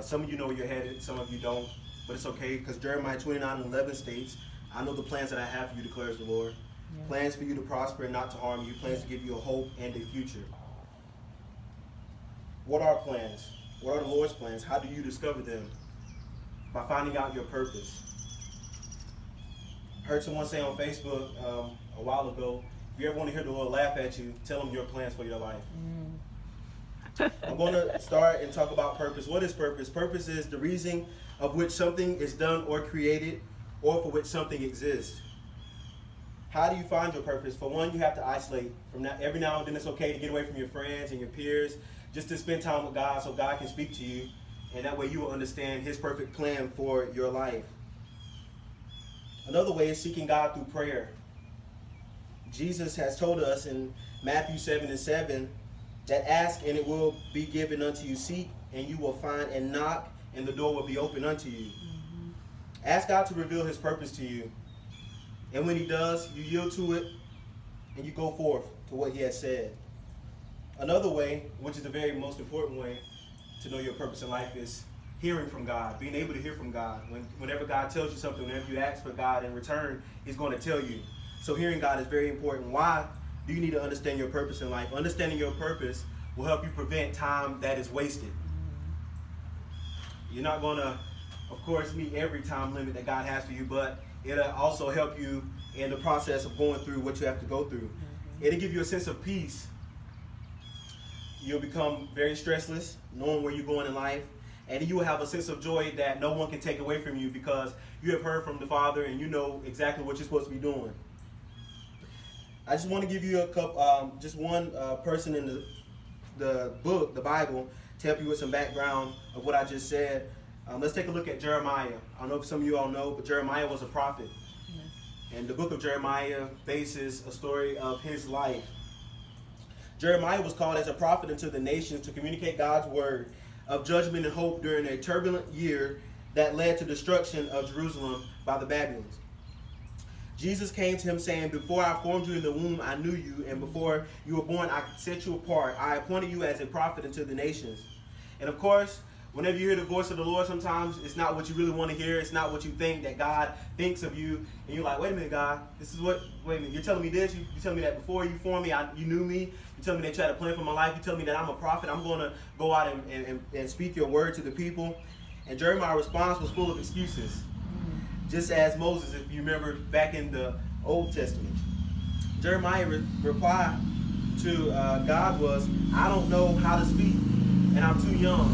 Some of you know where you're headed, some of you don't, but it's okay because Jeremiah 29:11 states, I know the plans that I have for you, declares the Lord. Yes. Plans for you to prosper and not to harm you, plans to give you a hope and a future. What are plans? What are the Lord's plans? How do you discover them? By finding out your purpose. I heard someone say on Facebook a while ago, if you ever want to hear the Lord laugh at you, tell him your plans for your life. I'm going to start and talk about purpose. What is purpose? Purpose is the reason of which something is done or created, or for which something exists. How do you find your purpose? For one, you have to isolate. From that, every now and then it's okay to get away from your friends and your peers, just to spend time with God so God can speak to you, and that way you will understand his perfect plan for your life. Another way is seeking God through prayer. Jesus has told us in Matthew 7:7 that ask and it will be given unto you, seek and you will find, and knock and the door will be open unto you. Ask God to reveal his purpose to you. And when he does, you yield to it and you go forth to what he has said. Another way, which is the very most important way to know your purpose in life, is hearing from God, being able to hear from God. Whenever God tells you something, whenever you ask for God in return, he's going to tell you. So hearing God is very important. Why do you need to understand your purpose in life? Understanding your purpose will help you prevent time that is wasted. You're not going to, of course, meet every time limit that God has for you, but it'll also help you in the process of going through what you have to go through. It'll give you a sense of peace. You'll become very stressless, knowing where you're going in life, and you will have a sense of joy that no one can take away from you because you have heard from the Father and you know exactly what you're supposed to be doing. I just want to give you a couple, just one person in the book, the Bible, to help you with some background of what I just said. Let's take a look at Jeremiah. I don't know if some of you all know, but Jeremiah was a prophet. Yes. And the book of Jeremiah bases a story of his life. Jeremiah was called as a prophet unto the nations to communicate God's word of judgment and hope during a turbulent year that led to destruction of Jerusalem by the Babylonians. Jesus came to him saying, before I formed you in the womb, I knew you, and before you were born, I set you apart. I appointed you as a prophet unto the nations. And of course, whenever you hear the voice of the Lord, sometimes it's not what you really want to hear. It's not what you think that God thinks of you. And you're like, wait a minute, God, wait a minute, you're telling me this? You telling me that before you formed me, you knew me? You telling me that you had a plan for my life? You telling me that I'm a prophet? I'm going to go out and speak your word to the people? And Jeremiah's response was full of excuses. Just as Moses, if you remember back in the Old Testament. Jeremiah's reply to God was, I don't know how to speak, and I'm too young.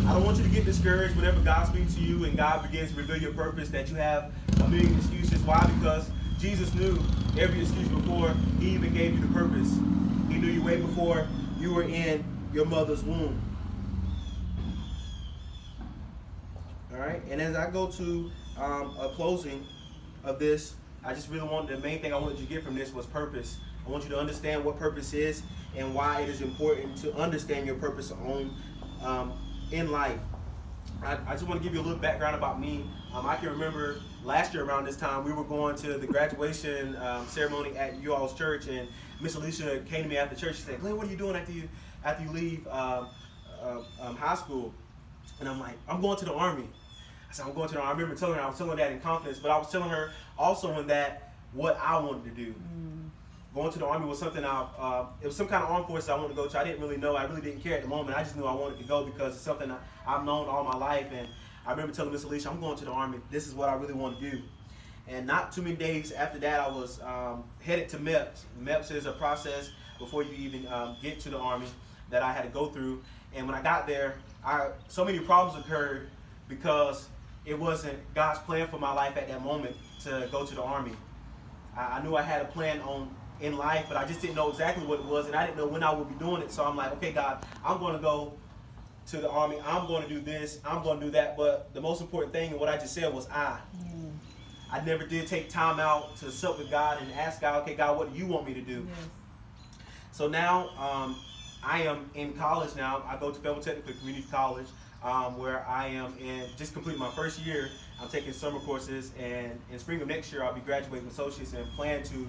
I don't want you to get discouraged whenever God speaks to you and God begins to reveal your purpose, that you have a million excuses. Why? Because Jesus knew every excuse before he even gave you the purpose. He knew you way before you were in your mother's womb. All right, and as I go to a closing of this, I just really wanted, the main thing I wanted you to get from this was purpose. I want you to understand what purpose is and why it is important to understand your purpose in life. I just want to give you a little background about me. I can remember last year around this time, we were going to the graduation ceremony at you all's church, and Miss Alicia came to me after church. She said, Glenn, what are you doing after you leave high school? And I'm like, I'm going to the Army. I said, I'm going to the Army. I remember telling her, I was telling her that in confidence, but I was telling her also in that what I wanted to do. Going to the Army was something it was some kind of armed forces I wanted to go to. I didn't really know. I really didn't care at the moment. I just knew I wanted to go because it's something I've known all my life. And I remember telling Miss Alicia, I'm going to the Army. This is what I really want to do. And not too many days after that, I was headed to MEPS. MEPS is a process before you even get to the Army that I had to go through. And when I got there, so many problems occurred because it wasn't God's plan for my life at that moment to go to the Army. I knew I had a plan in life, but I just didn't know exactly what it was, and I didn't know when I would be doing it. So I'm like, okay, God, I'm going to go to the Army. I'm going to do this. I'm going to do that. But the most important thing in what I just said was I never did take time out to sit with God and ask God, okay, God, what do you want me to do? Yes. So now I am in college now. I go to Fayetteville Technical Community College, where I am just completing my first year. I'm taking summer courses, and in spring of next year, I'll be graduating with associates and plan to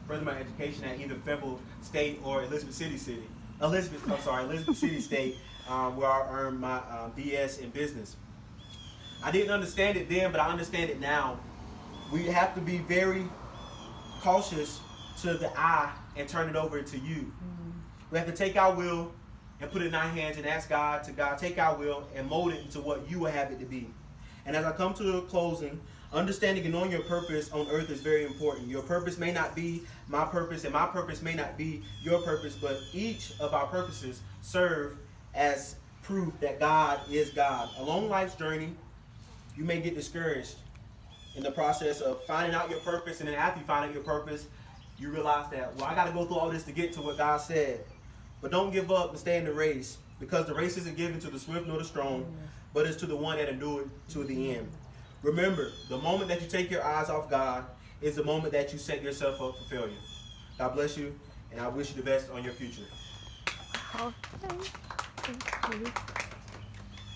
further my education at either Fayetteville State or Elizabeth City State. where I earned my BS in business. I didn't understand it then, but I understand it now. We have to be very cautious to the I and turn it over to you. We have to take our will and put it in our hands and ask God to take our will and mold it into what you will have it to be. And as I come to the closing, understanding and knowing your purpose on earth is very important. Your purpose may not be my purpose, and my purpose may not be your purpose, but each of our purposes serve as proof that God is God. Along life's journey, you may get discouraged in the process of finding out your purpose, and then after you find out your purpose, you realize that, well, I got to go through all this to get to what God said. But don't give up and stay in the race, because the race isn't given to the swift nor the strong, but it's to the one that endured to the end. Remember, the moment that you take your eyes off God is the moment that you set yourself up for failure. God bless you, and I wish you the best on your future. Okay. Thank you.